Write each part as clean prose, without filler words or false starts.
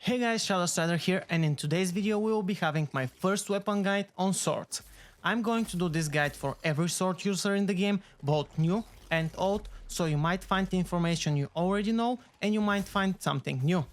Hey guys, Shadow here, and in today's video we will be having my first weapon guide on swords. I'm going to do this guide for every sword user in the game, both new and old, so you might find information you already know and you might find something new.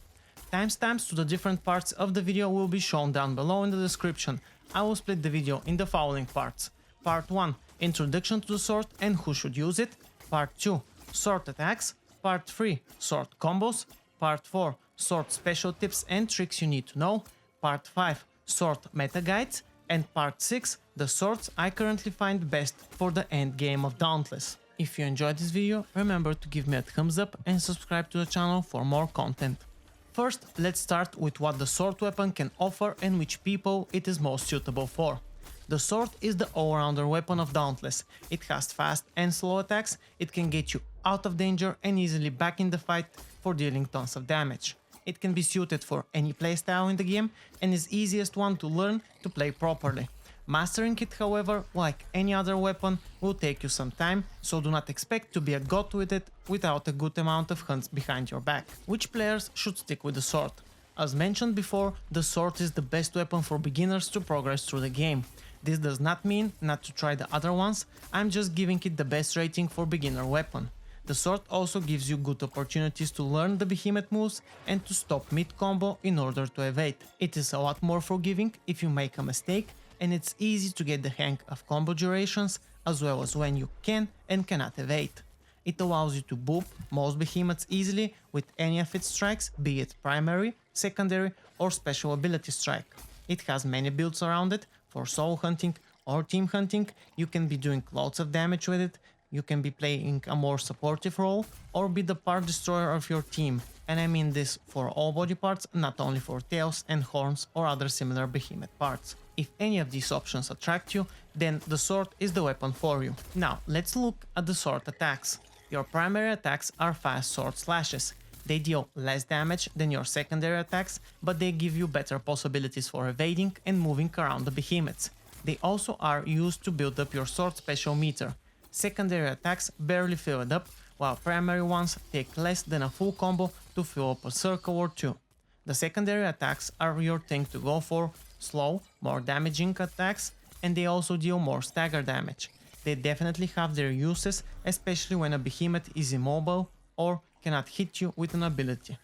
Timestamps to the different parts of the video will be shown down below in the description. I will split the video in the following parts. Part 1, Introduction to the sword and who should use it. Part 2, Sword attacks. Part 3, Sword combos. Part 4, Sword special tips and tricks you need to know. Part 5, Sword meta guides. And Part 6, the swords I currently find best for the end game of Dauntless. If you enjoyed this video, remember to give me a thumbs up and subscribe to the channel for more content. First, let's start with what the sword weapon can offer and which people it is most suitable for. The sword is the all-rounder weapon of Dauntless. It has fast and slow attacks, it can get you out of danger and easily back in the fight for dealing tons of damage. It can be suited for any playstyle in the game and is easiest one to learn to play properly. Mastering it, however, like any other weapon, will take you some time, so do not expect to be a god with it without a good amount of hunts behind your back. Which players should stick with the sword? As mentioned before, the sword is the best weapon for beginners to progress through the game. This does not mean not to try the other ones, I'm just giving it the best rating for beginner weapon. The sword also gives you good opportunities to learn the behemoth moves and to stop mid-combo in order to evade. It is a lot more forgiving if you make a mistake, and it's easy to get the hang of combo durations as well as when you can and cannot evade. It allows you to boop most behemoths easily with any of its strikes, be it primary, secondary or special ability strike. It has many builds around it. For solo hunting or team hunting, you can be doing lots of damage with it, you can be playing a more supportive role or be the part destroyer of your team, and I mean this for all body parts, not only for tails and horns or other similar behemoth parts. If any of these options attract you, then the sword is the weapon for you. Now let's look at the sword attacks. Your primary attacks are fast sword slashes. They deal less damage than your secondary attacks, but they give you better possibilities for evading and moving around the behemoths. They also are used to build up your sword special meter. Secondary attacks barely fill it up, while primary ones take less than a full combo to fill up a circle or two. The secondary attacks are your thing to go for, slow, more damaging attacks, and they also deal more stagger damage. They definitely have their uses, especially when a behemoth is immobile or cannot hit you with an ability.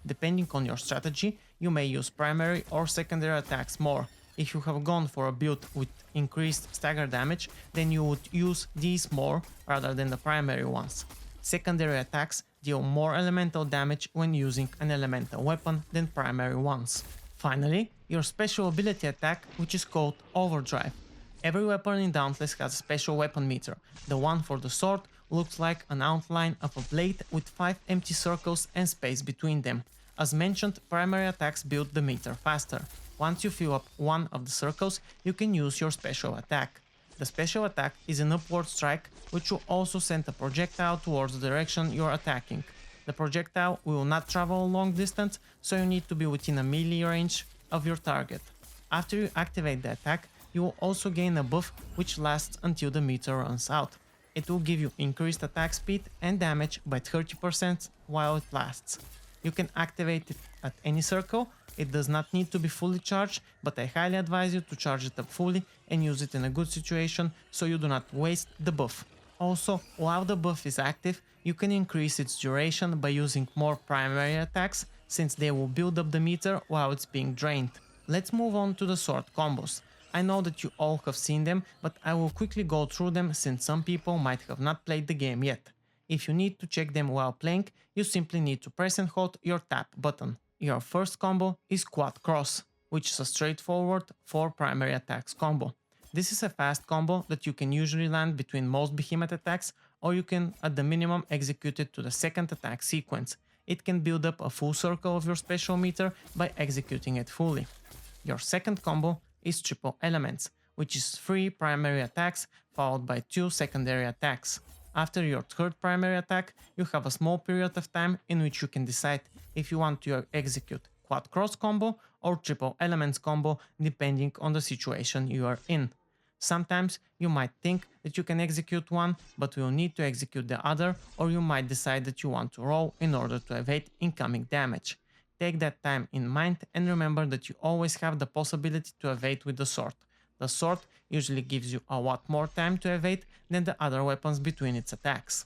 Depending on your strategy, you may use primary or secondary attacks more. If you have gone for a build with increased stagger damage, then you would use these more rather than the primary ones. Secondary attacks deal more elemental damage when using an elemental weapon than primary ones. Finally, your special ability attack, which is called Overdrive. Every weapon in Dauntless has a special weapon meter. The one for the sword looks like an outline of a blade with 5 empty circles and space between them. As mentioned, primary attacks build the meter faster. Once you fill up one of the circles, you can use your special attack. The special attack is an upward strike, which will also send a projectile towards the direction you're attacking. The projectile will not travel a long distance, so you need to be within a melee range of your target. After you activate the attack, you will also gain a buff which lasts until the meter runs out. It will give you increased attack speed and damage by 30% while it lasts. You can activate it at any circle. It does not need to be fully charged, but I highly advise you to charge it up fully and use it in a good situation so you do not waste the buff. Also, while the buff is active, you can increase its duration by using more primary attacks, since they will build up the meter while it's being drained. Let's move on to the sword combos. I know that you all have seen them, but I will quickly go through them since some people might have not played the game yet. If you need to check them while playing, you simply need to press and hold your tap button. Your first combo is Quad Cross, which is a straightforward 4 primary attacks combo. This is a fast combo that you can usually land between most behemoth attacks, or you can at the minimum execute it to the second attack sequence. It can build up a full circle of your special meter by executing it fully. Your second combo is Triple Elements, which is 3 primary attacks followed by 2 secondary attacks. After your third primary attack, you have a small period of time in which you can decide if you want to execute Quad Cross combo or Triple Elements combo depending on the situation you are in. Sometimes you might think that you can execute one, but will need to execute the other, or you might decide that you want to roll in order to evade incoming damage. Take that time in mind and remember that you always have the possibility to evade with the sword. The sword usually gives you a lot more time to evade than the other weapons between its attacks.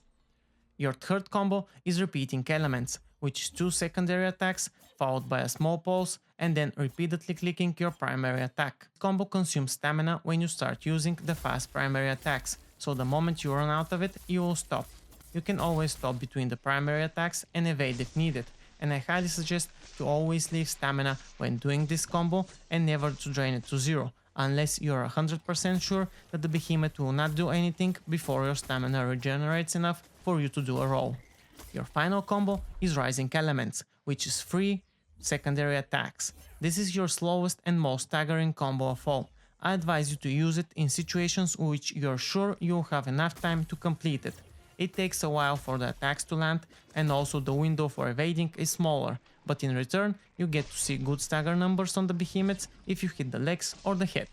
Your third combo is repeating elements, which is 2 secondary attacks followed by a small pause and then repeatedly clicking your primary attack. This combo consumes stamina when you start using the fast primary attacks, so the moment you run out of it, you will stop. You can always stop between the primary attacks and evade if needed, and I highly suggest to always leave stamina when doing this combo and never to drain it to zero, unless you're 100% sure that the behemoth will not do anything before your stamina regenerates enough for you to do a roll. Your final combo is Rising Elements, which is 3 secondary attacks. This is your slowest and most staggering combo of all. I advise you to use it in situations in which you're sure you'll have enough time to complete it. It takes a while for the attacks to land, and also the window for evading is smaller, but in return you get to see good stagger numbers on the behemoths if you hit the legs or the head.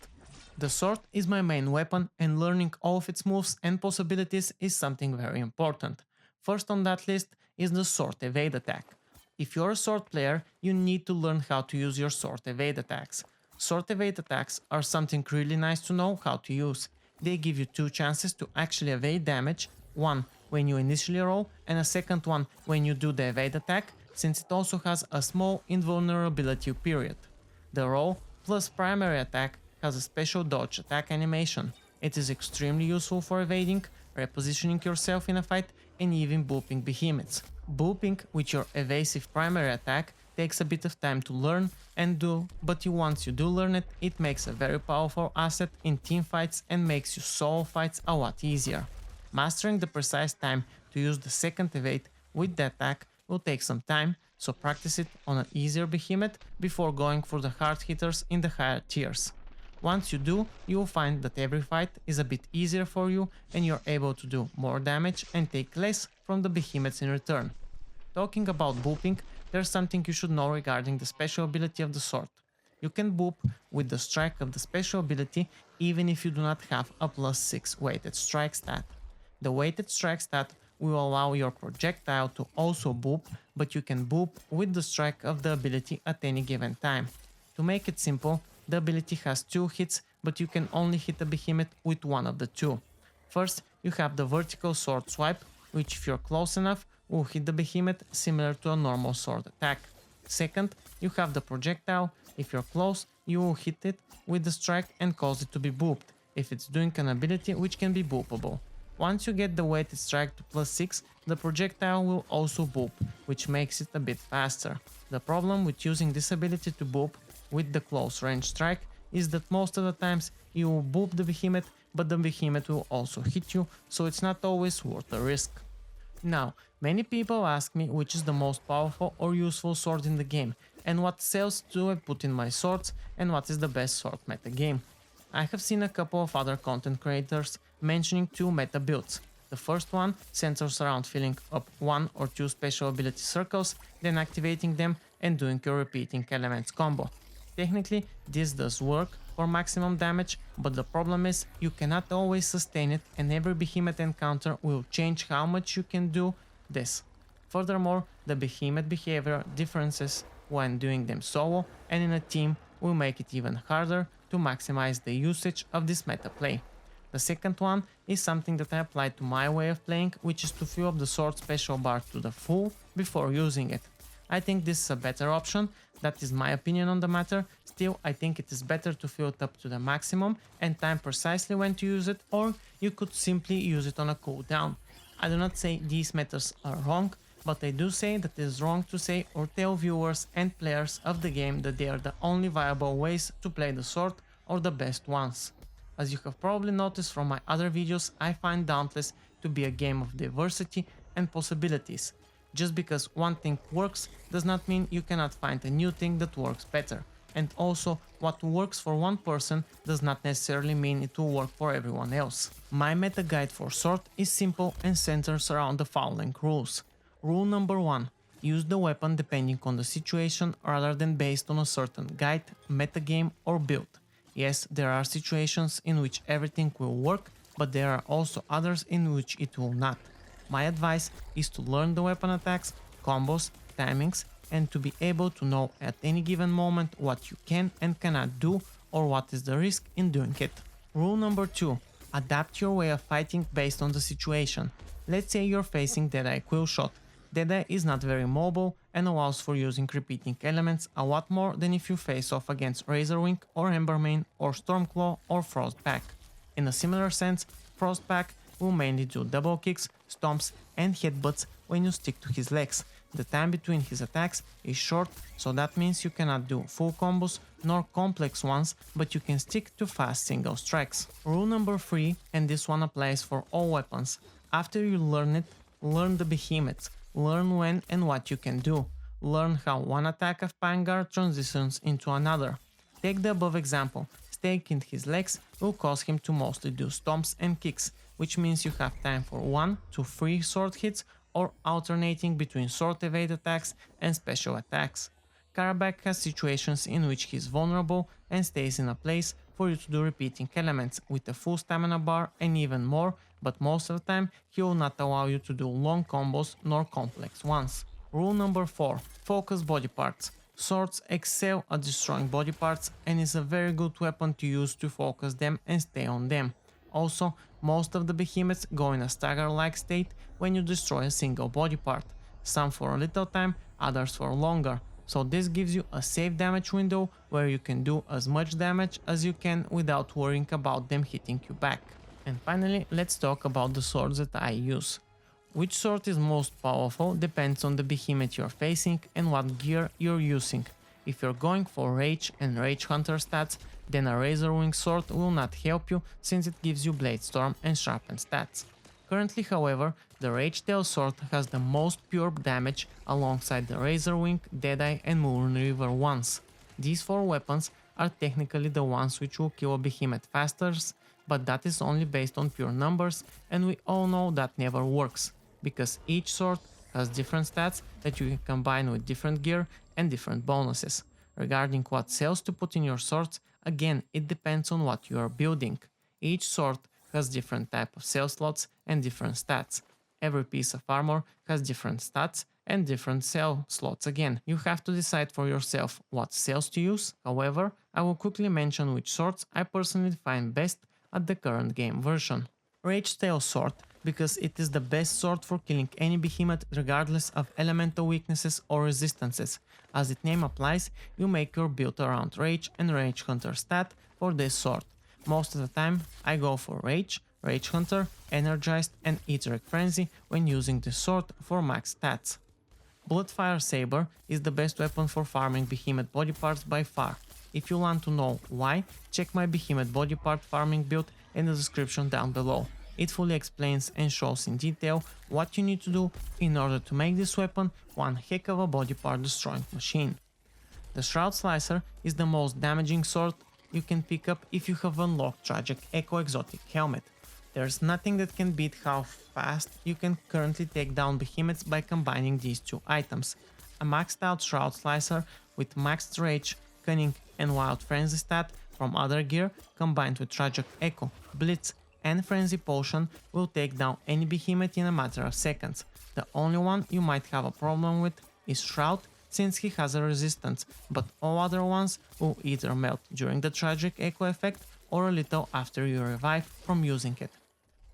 The sword is my main weapon, and learning all of its moves and possibilities is something very important. First on that list is the sword evade attack. If you're a sword player, you need to learn how to use your sword evade attacks. Sword evade attacks are something really nice to know how to use. They give you 2 chances to actually evade damage, one when you initially roll and a second one when you do the evade attack, since it also has a small invulnerability period. The roll plus primary attack has a special dodge attack animation. It is extremely useful for evading, repositioning yourself in a fight, and even booping behemoths. Booping with your evasive primary attack takes a bit of time to learn and do, but once you do learn it, it makes a very powerful asset in team fights and makes your solo fights a lot easier. Mastering the precise time to use the second evade with the attack will take some time, so practice it on an easier behemoth before going for the hard hitters in the higher tiers. Once you do, you will find that every fight is a bit easier for you and you're able to do more damage and take less from the behemoths in return. Talking about booping, there's something you should know regarding the special ability of the sword. You can boop with the strike of the special ability even if you do not have a +6 weighted strike stat. The weighted strike stat will allow your projectile to also boop, but you can boop with the strike of the ability at any given time. To make it simple, the ability has 2 hits, but you can only hit a behemoth with one of the 2. First, you have the vertical sword swipe, which if you're close enough, will hit the behemoth similar to a normal sword attack. Second, you have the projectile. If you're close, you will hit it with the strike and cause it to be booped, if it's doing an ability which can be boopable. Once you get the weighted strike to +6, the projectile will also boop, which makes it a bit faster. The problem with using this ability to boop with the close range strike is that most of the times you will boop the behemoth, but the behemoth will also hit you, so it's not always worth the risk. Now, many people ask me which is the most powerful or useful sword in the game, and what cells do I put in my swords, and what is the best sword meta game. I have seen a couple of other content creators mentioning 2 meta builds. The first one centers around filling up 1 or 2 special ability circles, then activating them and doing your repeating elements combo. Technically, this does work for maximum damage, but the problem is you cannot always sustain it, and every behemoth encounter will change how much you can do this. Furthermore, the behemoth behavior differences when doing them solo and in a team will make it even harder to maximize the usage of this meta play. The second one is something that I applied to my way of playing, which is to fill up the sword special bar to the full before using it. I think this is a better option, that is my opinion on the matter. Still, I think it is better to fill it up to the maximum and time precisely when to use it, or you could simply use it on a cooldown. I do not say these methods are wrong, but I do say that it is wrong to say or tell viewers and players of the game that they are the only viable ways to play the sword or the best ones. As you have probably noticed from my other videos, I find Dauntless to be a game of diversity and possibilities. Just because one thing works does not mean you cannot find a new thing that works better. And also, what works for one person does not necessarily mean it will work for everyone else. My meta guide for sword is simple and centers around the following rules. Rule number 1. Use the weapon depending on the situation rather than based on a certain guide, metagame or build. Yes, there are situations in which everything will work, but there are also others in which it will not. My advice is to learn the weapon attacks, combos, timings, and to be able to know at any given moment what you can and cannot do or what is the risk in doing it. Rule number 2. Adapt your way of fighting based on the situation. Let's say you're facing Deadeye Quill Shot. Deadeye is not very mobile and allows for using repeating elements a lot more than if you face off against Razorwing or Embermane or Stormclaw or Frostback. In a similar sense, Frostback will mainly do double kicks, stomps and headbutts when you stick to his legs. The time between his attacks is short, so that means you cannot do full combos nor complex ones, but you can stick to fast single strikes. Rule number 3, and this one applies for all weapons. After you learn it, learn the behemoths. Learn when and what you can do. Learn how one attack of Vanguard transitions into another. Take the above example. Staking his legs will cause him to mostly do stomps and kicks, which means you have time for 1 to 3 sword hits or alternating between sword evade attacks and special attacks. Karabakh has situations in which he is vulnerable and stays in a place for you to do repeating elements with a full stamina bar and even more, but most of the time he will not allow you to do long combos nor complex ones. Rule number 4. Focus body parts. Swords excel at destroying body parts and is a very good weapon to use to focus them and stay on them. Also, most of the behemoths go in a stagger-like state when you destroy a single body part. Some for a little time, others for longer. So this gives you a safe damage window where you can do as much damage as you can without worrying about them hitting you back. And finally, let's talk about the swords that I use. Which sword is most powerful depends on the behemoth you're facing and what gear you're using. If you're going for Rage and Rage Hunter stats, then a Razorwing sword will not help you since it gives you Blade Storm and Sharpen stats. Currently, however, the Rage Tail sword has the most pure damage alongside the Razorwing, Deadeye and Moon River ones. These 4 weapons are technically the ones which will kill a behemoth faster, but that is only based on pure numbers, and we all know that never works, because each sword has different stats that you can combine with different gear and different bonuses. Regarding what cells to put in your swords, again it depends on what you are building. Each sword has different type of cell slots and different stats. Every piece of armor has different stats and different cell slots again. You have to decide for yourself what cells to use. However, I will quickly mention which swords I personally find best at the current game version. Rage Tail Sword, because it is the best sword for killing any behemoth regardless of elemental weaknesses or resistances. As its name applies, you make your build around Rage and Rage Hunter stat for this sword. Most of the time I go for Rage, Rage Hunter, Energized and Etheric Frenzy when using this sword for max stats. Bloodfire Saber is the best weapon for farming behemoth body parts by far. If you want to know why, check my behemoth body part farming build in the description down below. It fully explains and shows in detail what you need to do in order to make this weapon one heck of a body part destroying machine. The Shroud Slicer is the most damaging sword you can pick up if you have unlocked Tragic Echo Exotic Helmet. There's nothing that can beat how fast you can currently take down behemoths by combining these 2 items. A maxed out Shroud Slicer with maxed Rage, Cunning and Wild Frenzy stat from other gear combined with Tragic Echo, Blitz and Frenzy Potion will take down any behemoth in a matter of seconds. The only one you might have a problem with is Shroud, since he has a resistance, but all other ones will either melt during the Tragic Echo effect or a little after you revive from using it.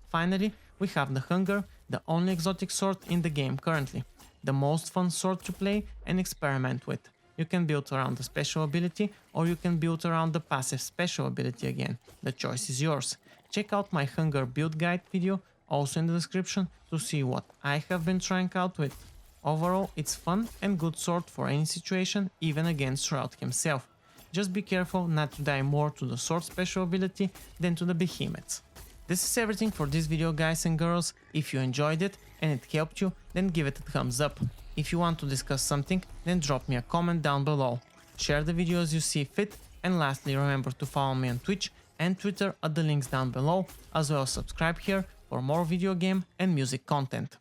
Finally, we have the Hunger, the only exotic sword in the game currently. The most fun sword to play and experiment with. You can build around the special ability or you can build around the passive special ability again. The choice is yours. Check out my Hunger build guide video, also in the description, to see what I have been trying out with. Overall, it's fun and good sword for any situation, even against Shroud himself. Just be careful not to die more to the sword special ability than to the behemoths. This is everything for this video, guys and girls. If you enjoyed it and it helped you, then give it a thumbs up. If you want to discuss something, then drop me a comment down below. Share the video as you see fit, and lastly remember to follow me on Twitch and Twitter at the links down below, as well as subscribe here for more video game and music content.